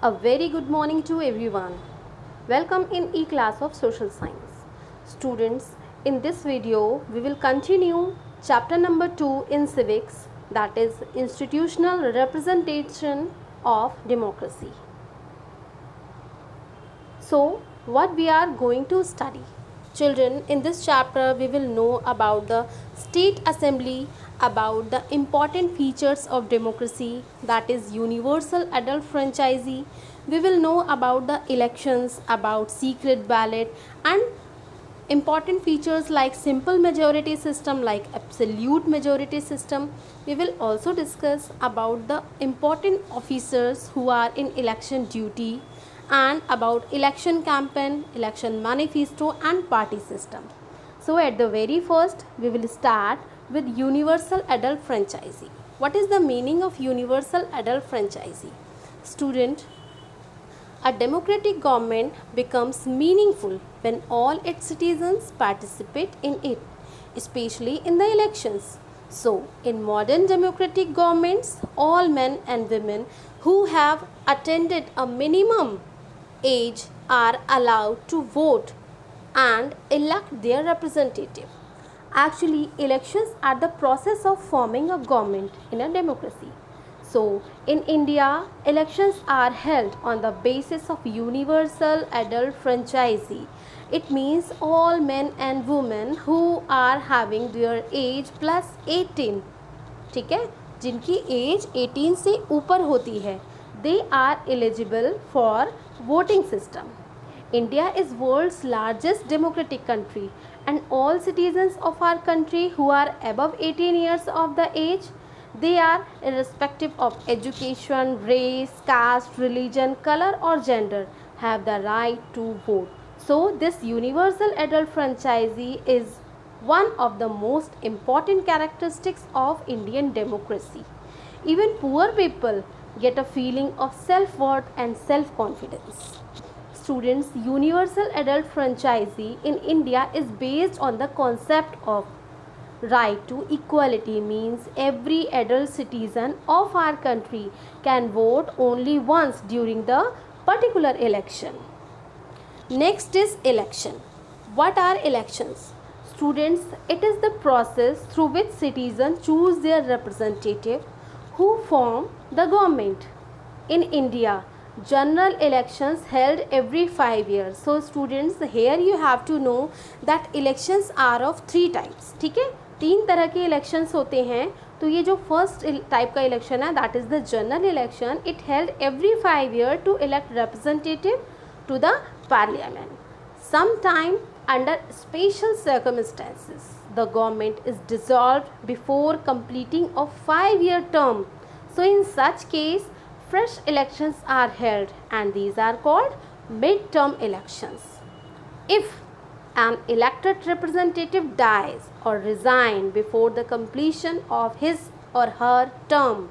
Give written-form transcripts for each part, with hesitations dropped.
A very good morning to everyone. Welcome in e-class of social science. Students, in this video we will continue chapter number 2 in civics, that is institutional representation of democracy. So, what we are going to study? Children, in this chapter we will know about the state assembly, about the important features of democracy, that is universal adult franchise. We will know about the elections, about secret ballot, and important features like simple majority system, like absolute majority system. We will also discuss about the important officers who are in election duty, and about election campaign, election manifesto, and party system. So at the very first we will start with universal adult franchise. What is the meaning of universal adult franchise? Student, a democratic government becomes meaningful when all its citizens participate in it, especially in the elections. So, in modern democratic governments, all men and women who have attained a minimum age are allowed to vote and elect their representative. Actually, elections are the process of forming a government in a democracy. So, in India, elections are held on the basis of universal adult franchise. It means all men and women who are having their age plus 18, ठीक है, जिनकी as 18 से ऊपर होती है, they are eligible for voting system. India is world's largest democratic country, and all citizens of our country who are above 18 years of the age, they are irrespective of education, race, caste, religion, color or gender, have the right to vote. So this universal adult franchise is one of the most important characteristics of Indian democracy. Even poor people get a feeling of self-worth and self-confidence. Students, universal adult franchise in India is based on the concept of right to equality, means every adult citizen of our country can vote only once during the particular election. Next is election. What are elections? Students, it is the process through which citizens choose their representative who form the government. In India, general elections held every 5 years. So students, here you have to know that elections are of 3 types. ठीक है, 3 तरह के elections होते हैं. तो ये जो first type का इलेक्शन है, that is the general election. It held every 5 year to elect representative to the parliament. Sometime under special circumstances, the government is dissolved before completing a 5-year term. So in such case, fresh elections are held, and these are called mid-term elections. If an elected representative dies or resigns before the completion of his or her term,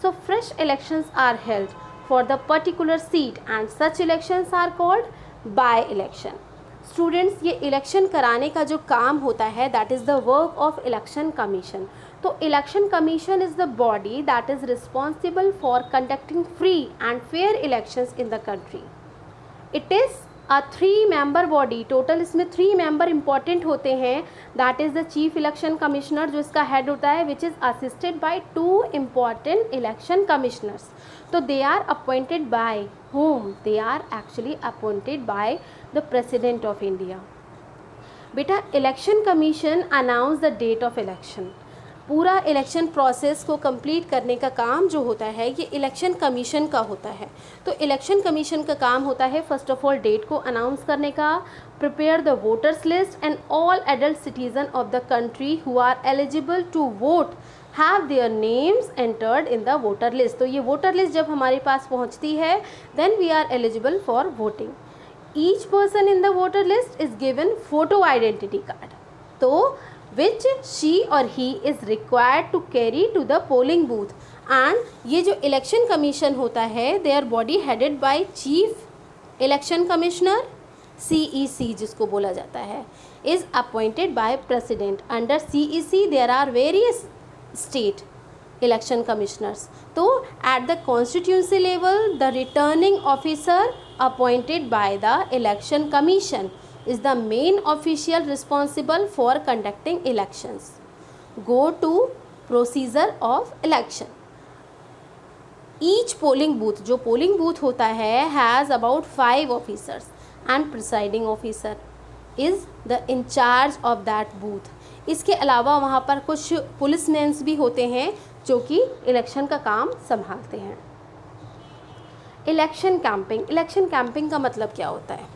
so fresh elections are held for the particular seat, and such elections are called by election. Students, ये election कराने का जो काम होता है, that is the work of election commission. तो election commission is the body that is responsible for conducting free and fair elections in the country. It is a 3 member body. Total इसमें 3 member important होते हैं. That is the chief election commissioner, जो इसका head होता है, which is assisted by 2 important election commissioners. तो they are appointed by whom? They are actually appointed by the President of India. बेटा, election commission announce the date of election. पूरा election process को complete करने का काम जो होता है, ये इलेक्शन कमीशन का होता है. तो इलेक्शन कमीशन का काम होता है फर्स्ट ऑफ ऑल डेट को अनाउंस करने का, prepare the voters list, and all adult citizen of the country who are eligible to vote have their names entered in the voter list. तो ये voter list जब हमारे पास पहुँचती है, then we are eligible for voting. Each person in the voter list is given photo identity card, तो which she or he is required to carry to the polling booth. And ये जो election commission होता है, their body headed by chief election commissioner, CEC जिसको बोला जाता है, is appointed by president. Under CEC there are various state election commissioners. तो at the constituency level, the returning officer appointed by the election commission is the main official responsible for conducting elections. Go to procedure of election. Each polling booth, जो polling booth होता है, has about 5 officers and presiding officer is the in charge of that booth. इसके अलावा वहाँ पर कुछ policeman भी होते हैं जो कि इलेक्शन का काम संभालते हैं. इलेक्शन कैंपिंग का मतलब क्या होता है?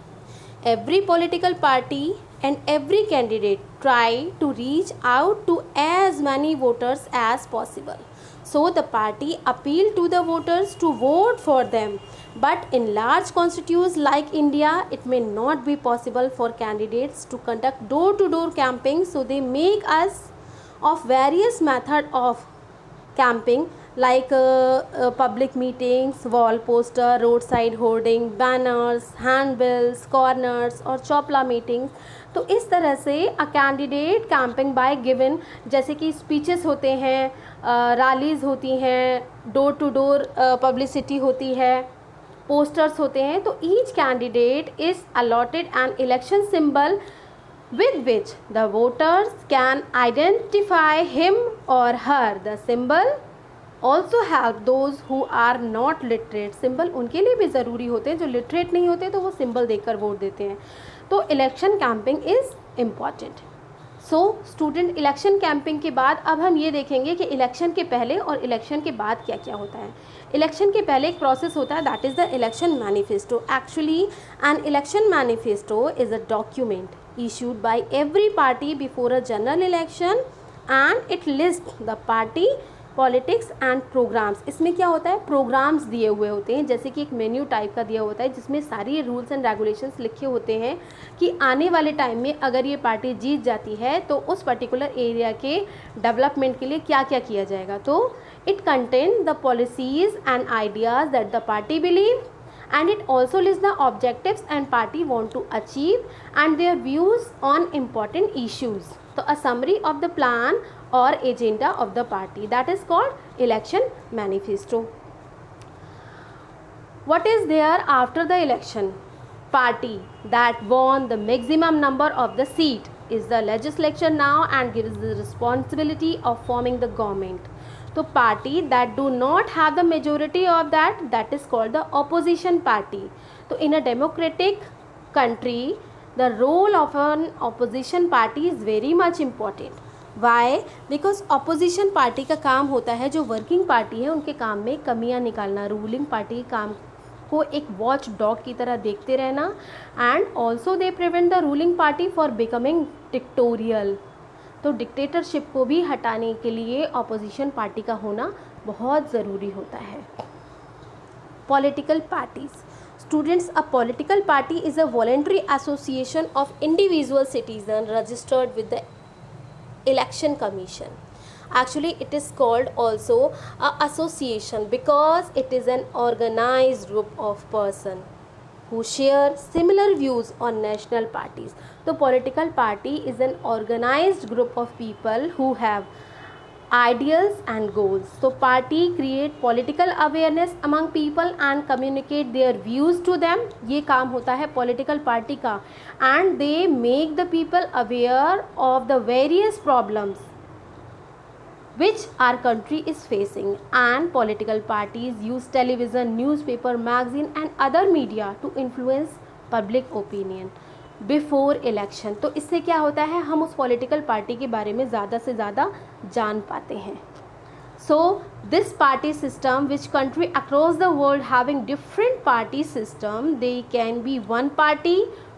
Every political party and every candidate try to reach out to as many voters as possible. So the party appeal to the voters to vote for them. But in large constituencies like India, it may not be possible for candidates to conduct door-to-door camping. So they make us of various method of camping like public meetings, wall poster, roadside hoarding, banners, handbills, corners और Choupla meetings. तो इस तरह से a candidate camping bye given, जैसे कि speeches होते हैं, rallies होती हैं, डोर टू डोर पब्लिसिटी होती है, पोस्टर्स होते हैं. तो each candidate is allotted an election symbol with which the voters can identify him or her. The symbol also help those who are not literate. Symbol उनके लिए भी ज़रूरी होते हैं, जो लिटरेट नहीं होते तो वो सिंबल देखकर वोट देते हैं. तो election camping is important. So student, election camping के बाद अब हम ये देखेंगे कि इलेक्शन के पहले और इलेक्शन के बाद क्या क्या होता है. इलेक्शन के पहले एक प्रोसेस होता है, that is the election manifesto. Actually an election manifesto is a document issued by every party before a general election and it lists the party politics and programmes. इसमें क्या होता है, प्रोग्राम्स दिए हुए होते हैं, जैसे कि एक मेन्यू टाइप का दिया होता है जिसमें सारी रूल्स एंड रेगुलेशंस लिखे होते हैं कि आने वाले टाइम में अगर ये पार्टी जीत जाती है तो उस पर्टिकुलर एरिया के डेवलपमेंट के लिए क्या क्या किया जाएगा. तो it contain the policies and ideas that the party believe and it also lists the objectives and party want to achieve and their views on important issues. So a summary of the plan or agenda of the party, that is called election manifesto. What is there after the election? Party that won the maximum number of the seat is the legislature now and gives the responsibility of forming the government. तो party that do not have the majority of that is called the opposition party. तो in a democratic country the role of an opposition party is very much important. Why? Because opposition party का काम होता है, जो working party है उनके काम में कमियां निकालना, रूलिंग पार्टी के काम को एक वॉच डॉग की तरह देखते रहना, and also they prevent the ruling party for becoming dictatorial. तो डिक्टेटरशिप को भी हटाने के लिए ऑपोजिशन पार्टी का होना बहुत ज़रूरी होता है. Political parties. Students, a political party is a voluntary association of individual citizen registered with the election commission. Actually it is called also a association because it is an organized group of person who share similar views on national parties. So political party is an organized group of people who have ideals and goals. So party create political awareness among people and communicate their views to them. ये काम होता है political party का, and they make the people aware of the various problems which our country is facing, and political parties use television, newspaper, magazine and other media to influence public opinion before election. तो इससे क्या होता है, हम उस political party के बारे में ज़्यादा से ज़्यादा जान पाते हैं. So this party system, which country across the world having different party system, they can be one party,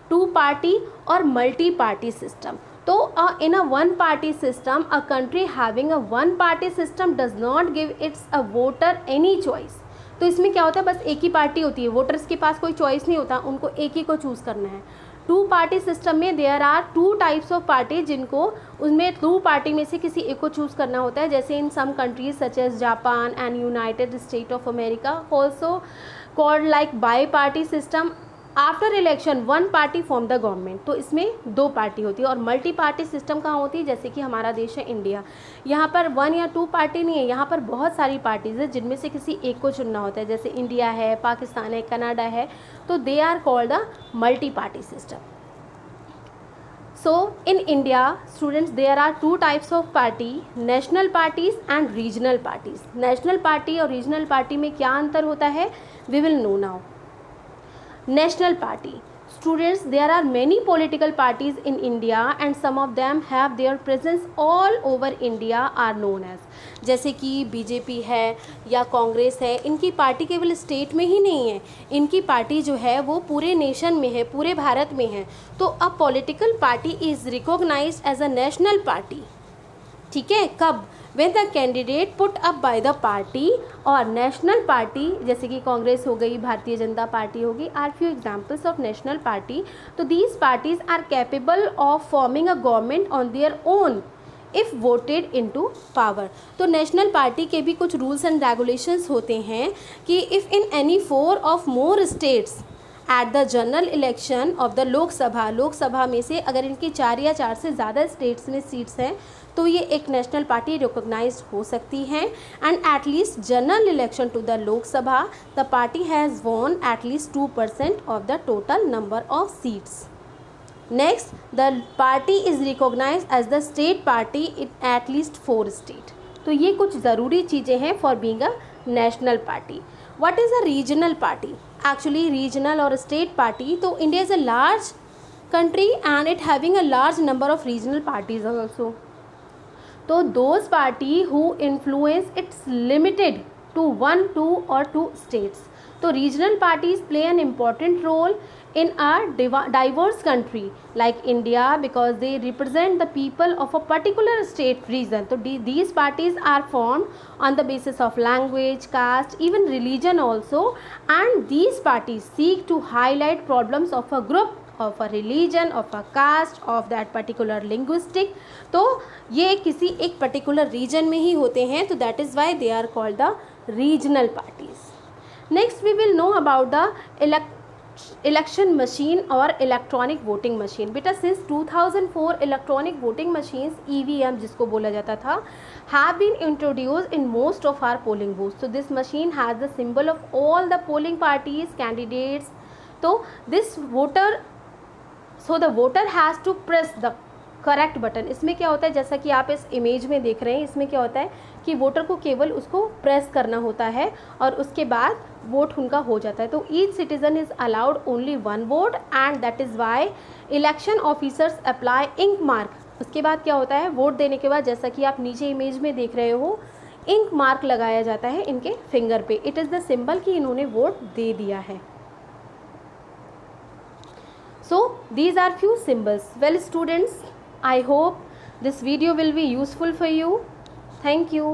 two party or multi party system. तो in a one party system, a country having a one party system does not give its a voter any choice. तो इसमें क्या होता है, बस एक ही party होती है, वोटर्स के पास कोई चॉइस नहीं होता, उनको एक ही को चूज़ करना है. टू पार्टी सिस्टम में there are two types of party, जिनको उसमें टू पार्टी में से किसी एक को चूज़ करना होता है, जैसे in some countries such as Japan and United State of America, also called like bi party system. After election one party form the government, तो इसमें दो पार्टी होती है। और मल्टी पार्टी सिस्टम कहाँ होती है, जैसे कि हमारा देश है इंडिया, यहाँ पर वन या टू पार्टी नहीं है, यहाँ पर बहुत सारी पार्टीज है जिनमें से किसी एक को चुनना होता है। जैसे इंडिया है, पाकिस्तान है, कनाडा है, तो they are called the multi party system. So in India, students, there are two types of party, national parties and regional parties. National party और regional party में क्या अंतर होता है, we will know now. National party, students, there are many political parties in India and some of them have their presence all over India are known as, जैसे कि BJP है या कांग्रेस है, इनकी पार्टी केवल स्टेट में ही नहीं है, इनकी पार्टी जो है वो पूरे नेशन में है, पूरे भारत में है। तो a political party is recognised as a national party, ठीक है, कब, when the candidate put up by the party और नेशनल पार्टी, जैसे कि कांग्रेस हो गई, भारतीय जनता पार्टी होगी, are few examples of national party. तो these parties are capable of forming a government on their own if voted into power. तो national party के भी कुछ रूल्स एंड रेगुलेशंस होते हैं कि if in any four of more states at the general election of the Lok Sabha में से अगर इनकी 4 या 4 से ज़्यादा स्टेट्स में सीट्स हैं तो ये एक नेशनल पार्टी रिकॉग्नाइज्ड हो सकती हैं। And at least general election to the Lok Sabha the party has won at least 2% of the total number of seats. Next, the party is recognised as the state party in at least 4 state. तो ये कुछ ज़रूरी चीज़ें हैं for being a national party. What is a regional party? Actually regional और state party, तो India is a large country and it having a large number of regional parties also. तो those party who influence it's limited to 1, 2 or 2 states. तो regional parties play an important role in a diverse country like India because they represent the people of a particular state region. तो these parties are formed on the basis of language, caste, even religion also, and these parties seek to highlight problems of a group, of a religion, of a caste, of that particular linguistic. तो ये किसी एक particular region में ही होते हैं, तो that is why they are called the regional parties. Next we will know about the election machine or electronic voting machine. बेटा since 2004 electronic voting machines EVM जिसको बोला जाता था have been introduced in most of our polling booths. So this machine has the symbol of all the polling parties, candidates. तो this voter, so the voter has to press the correct button. इसमें क्या होता है, जैसा कि आप इस image में देख रहे हैं, इसमें क्या होता है कि वोटर को केवल उसको प्रेस करना होता है और उसके बाद वोट उनका हो जाता है। तो each citizen is allowed only 1 vote and that is why election officers apply ink mark. उसके बाद क्या होता है, वोट देने के बाद जैसा कि आप नीचे इमेज में देख रहे हो, इंक मार्क लगाया जाता है इनके फिंगर पे। इट इज़ द सिंबल कि इन्होंने वोट दे दिया है। So these are few symbols. Well students, I hope this video will be useful for you. Thank you.